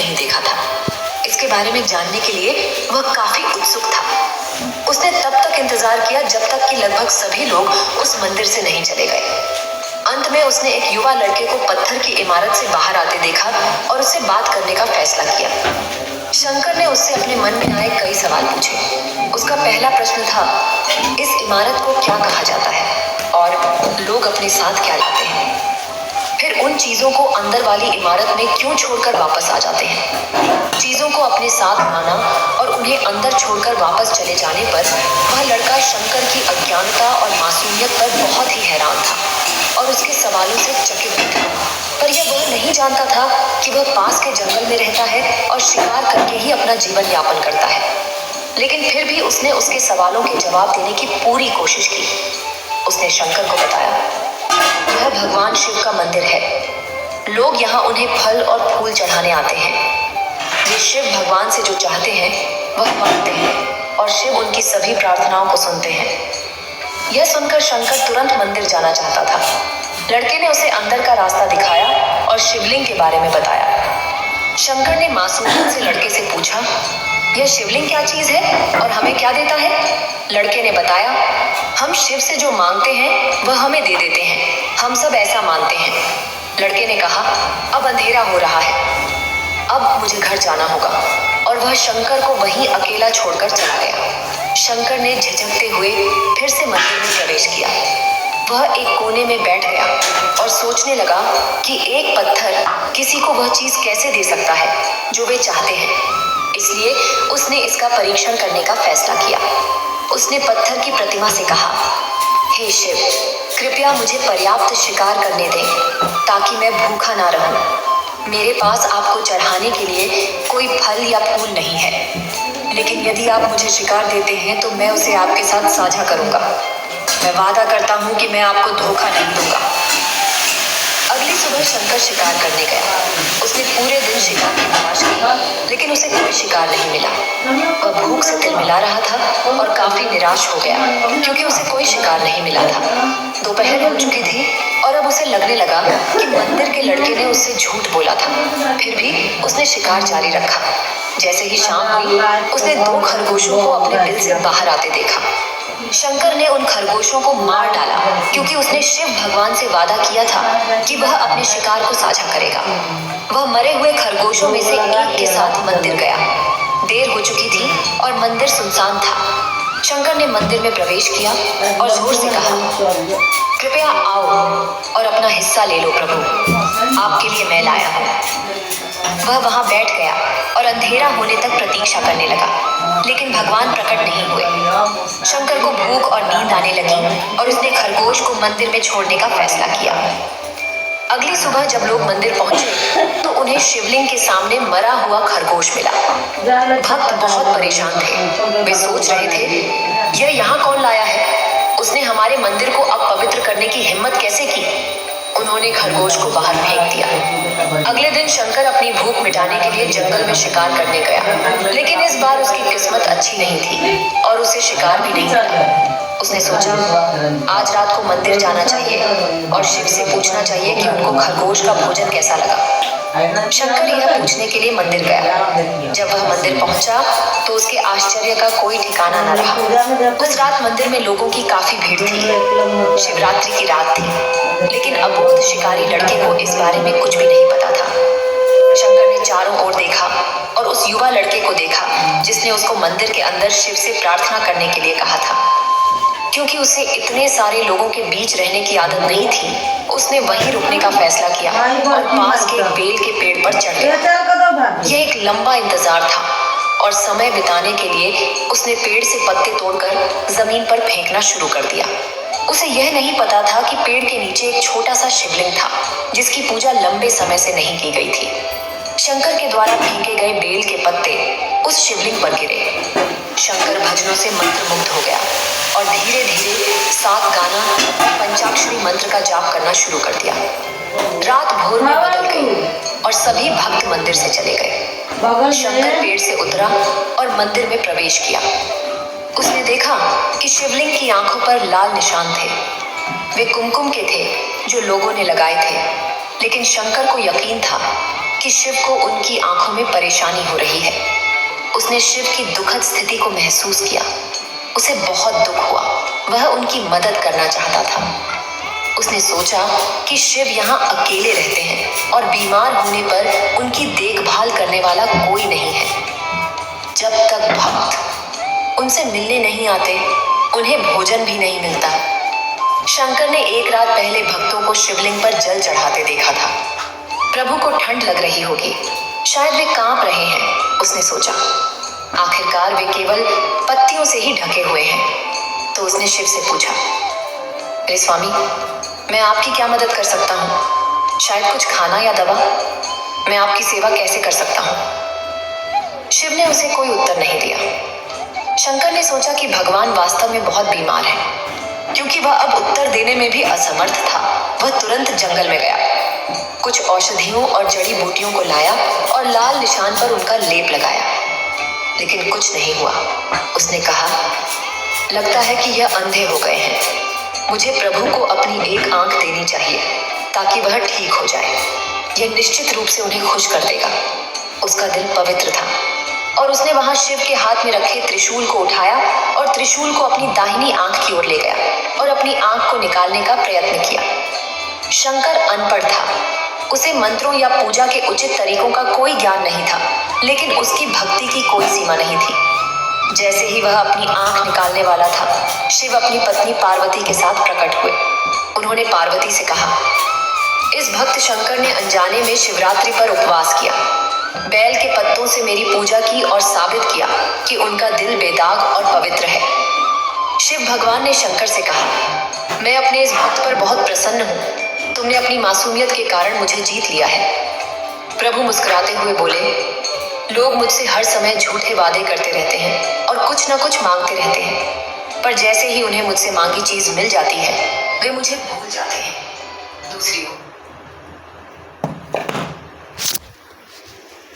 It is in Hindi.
नहीं देखा था। इसके बारे में जानने के लिए वह काफी उत्सुक था। उसने तब तक इंतजार किया जब तक कि लगभग सभी लोग उस मंदिर से नहीं चले गए। अंत में उसने एक युवा लड़के को पत्थर की इमारत से बाहर आते देखा और उससे बात करने का फैसला किया। शंकर ने उससे अपने मन में आए कई सवाल पूछे। उसका पहला प्रश्न था, इस इमारत को क्या कहा जाता है और लोग अपने साथ क्या लाते हैं? फिर उन चीजों को अंदर वाली इमारत में क्यों छोड़कर वापस आ जाते हैं? चीजों को अपने साथ लाना और उन्हें अंदर छोड़कर वापस चले जाने पर वह लड़का शंकर की अज्ञानता और मासूमियत पर बहुत ही हैरान था और उसके सवालों से चकित भी था। पर यह वह नहीं जानता था कि वह पास के जंगल में रहता है और शिकार करके ही अपना जीवन यापन करता है। लेकिन फिर भी उसने उसके सवालों के जवाब देने की पूरी कोशिश की। उसने शंकर को बताया, यह भगवान शिव का मंदिर है। लोग यहाँ उन्हें फल और फूल चढ़ाने आते हैं। वे शिव भगवान से जो चाहते हैं वह मांगते हैं और शिव उनकी सभी प्रार्थनाओं को सुनते हैं। यह सुनकर शंकर तुरंत मंदिर जाना चाहता था। लड़के ने उसे अंदर का रास्ता दिखाया और शिवलिंग के बारे में बताया। शंकर ने मासूमियत से लड़के से पूछा, यह शिवलिंग क्या चीज है और हमें क्या देता है? लड़के ने बताया, हम शिव से जो मांगते हैं वह हमें दे देते हैं। हम सब ऐसा मानते हैं। लड़के ने कहा, अब अंधेरा हो रहा है, अब मुझे घर जाना होगा। और वह शंकर को वहीं अकेला छोड़कर चला गया। शंकर ने झिझकते हुए फिर से मंदिर में प्रवेश किया। वह एक कोने में बैठ गया और सोचने लगा कि एक पत्थर किसी को वह चीज कैसे दे सकता है जो वे चाहते हैं। इसलिए उसने इसका परीक्षण करने का फैसला किया। उसने पत्थर की प्रतिमा से कहा, हे शिव, कृपया मुझे पर्याप्त शिकार करने दें ताकि मैं भूखा ना रहूं। मेरे पास आपको चढ़ाने के लिए कोई फल या फूल नहीं है, लेकिन यदि आप मुझे शिकार देते हैं तो मैं उसे आपके साथ साझा करूंगा। मैं वादा करता हूं कि मैं आपको धोखा नहीं दूंगा। अगली सुबह शंकर शिकार करने गया। उसने पूरे दिन शिकार की तलाश की, लेकिन उसे कोई शिकार नहीं मिला। वह भूख से तिलमिला रहा था और काफी निराश हो गया क्योंकि उसे कोई शिकार नहीं मिला था। दोपहर हो चुकी थी और अब उसे लगने लगा कि मंदिर के लड़के ने उससे झूठ बोला था। फिर भी उसने शिकार जारी रखा। जैसे ही शाम हुई, उसने 2 खरगोशों को अपने बिल से बाहर आते देखा। शंकर ने उन खरगोशों को मार डाला क्योंकि उसने शिव भगवान से वादा किया था कि वह अपने शिकार को साझा करेगा। वह मरे हुए खरगोशों में से एक के साथ मंदिर गया। देर हो चुकी थी और मंदिर सुनसान था। शंकर ने मंदिर में प्रवेश किया और जोर से कहा, कृपया आओ और अपना हिस्सा ले लो प्रभु, आपके लिए मैं लाया हूँ। वह वहां बैठ गया और अंधेरा होने तक प्रतीक्षा करने लगा, लेकिन भगवान प्रकट नहीं हुए। शंकर को भूख और नींद आने लगी और उसने खरगोश को मंदिर में छोड़ने का फैसला किया। अगली सुबह जब लोग मंदिर पहुंचे तो उन्हें शिवलिंग के सामने मरा हुआ खरगोश मिला। भक्त बहुत परेशान थे। वे सोच रहे थे, यह यहाँ कौन लाया है? उसने हमारे मंदिर को अपवित्र करने की हिम्मत कैसे की? उन्होंने खरगोश को बाहर फेंक दिया। अगले दिन शंकर अपनी भूख मिटाने के लिए जंगल में शिकार करने गया, लेकिन इस बार उसकी किस्मत अच्छी नहीं थी और उसे शिकार भी नहीं मिला। उसने सोचा, आज रात को मंदिर जाना चाहिए और शिव से पूछना चाहिए कि उनको खरगोश का भोजन कैसा लगा। शंकर यह पूछने के लिए मंदिर गया। जब वह मंदिर पहुंचा तो उसके आश्चर्य का कोई ठिकाना न रहा। उस रात मंदिर में लोगों की काफी भीड़ थी। शिवरात्रि की रात थी, लेकिन अबोध शिकारी लड़के को इस बारे में कुछ भी नहीं पता था। शंकर ने चारों ओर देखा और उस युवा लड़के को देखा जिसने उसको मंदिर के अंदर शिव से प्रार्थना करने के लिए कहा था। क्योंकि उसे इतने सारे लोगों के बीच रहने की आदत नहीं थी, उसने वहीं रुकने का फैसला किया और पास के एक बेल के पेड़ पर चढ़ गया। यह एक लंबा इंतजार था और समय बिताने के लिए उसने पेड़ से पत्ते तोड़कर जमीन पर फेंकना शुरू कर दिया। उसे यह नहीं पता था कि पेड़ के नीचे एक छोटा सा शिवलिंग था जिसकी पूजा लंबे समय से नहीं की गई थी। शंकर के द्वारा फेंके गए बेल के पत्ते उस शिवलिंग पर गिरे। शंकर भजनों से मंत्रमुग्ध हो गया और धीरे धीरे 7 गाना पंचाक्षरी मंत्र का जाप करना शुरू कर दिया। रात भोर में बदल गई और सभी भक्त मंदिर से चले गए। शंकर पेड़ से उतरा और मंदिर में प्रवेश किया। उसने देखा कि शिवलिंग की आंखों पर लाल निशान थे। वे कुमकुम के थे जो लोगों ने लगाए थे, लेकिन शंकर को यकीन था कि शिव को उनकी आंखों में परेशानी हो रही है। उसने शिव की दुखद स्थिति को महसूस किया। उसे बहुत दुख हुआ। वह उनकी मदद करना चाहता था। उसने सोचा कि शिव यहाँ अकेले रहते हैं और बीमार होने पर उनकी देखभाल करने वाला कोई नहीं है। जब तक भक्त उनसे मिलने नहीं आते, उन्हें भोजन भी नहीं मिलता। शंकर ने एक रात पहले भक्तों को शिवलिंग पर जल चढ़ाते देखा था। प्रभु को ठंड लग रही होगी, शायद वे कांप रहे हैं, उसने सोचा। आखिरकार वे केवल पत्तियों से ही ढके हुए हैं। तो उसने शिव से पूछा, अरे स्वामी, मैं आपकी क्या मदद कर सकता हूँ? शायद कुछ खाना या दवा? मैं आपकी सेवा कैसे कर सकता हूँ? शिव ने उसे कोई उत्तर नहीं दिया। शंकर ने सोचा कि भगवान वास्तव में बहुत बीमार है। क्योंकि वह अब उत्तर देने में भी असमर्थ था, वह तुरंत जंगल में गया। कुछ औषधियों और जड़ी बूटियों को लाया और लाल निशान पर उनका लेप लगाया, लेकिन कुछ नहीं हुआ। उसने कहा, लगता है कि यह अंधे हो गए हैं। मुझे प्रभु को अपनी एक आंख देनी चाहिए ताकि वह ठीक हो जाए। यह निश्चित रूप से उन्हें खुश कर देगा। उसका दिल पवित्र था और उसने वहां शिव के हाथ में रखे त्रिशूल को उठाया और त्रिशूल को अपनी दाहिनी आंख की ओर ले गया और अपनी आंख को निकालने का प्रयत्न किया। शंकर अनपढ़ था। उसे मंत्रों या पूजा के उचित तरीकों का कोई ज्ञान नहीं था, लेकिन उसकी भक्ति की कोई सीमा नहीं थी। जैसे ही वह अपनी आंख निकालने वाला था, शिव अपनी पत्नी पार्वती के साथ प्रकट हुए। उन्होंने पार्वती से कहा, इस भक्त शंकर ने अनजाने में शिवरात्रि पर उपवास किया, बैल के पत्तों से मेरी पूजा की और साबित किया कि उनका दिल बेदाग और पवित्र है। शिव भगवान ने शंकर से कहा, मैं अपने इस भक्त पर बहुत प्रसन्न हूँ। तुमने अपनी मासूमियत के कारण मुझे जीत लिया है। प्रभु मुस्कुराते हुए बोले, लोग मुझसे हर समय झूठे वादे करते रहते हैं और कुछ न कुछ मांगते रहते हैं, पर जैसे ही उन्हें मुझसे मांगी चीज मिल जाती है, वे मुझे भूल जाते हैं। दूसरी ओर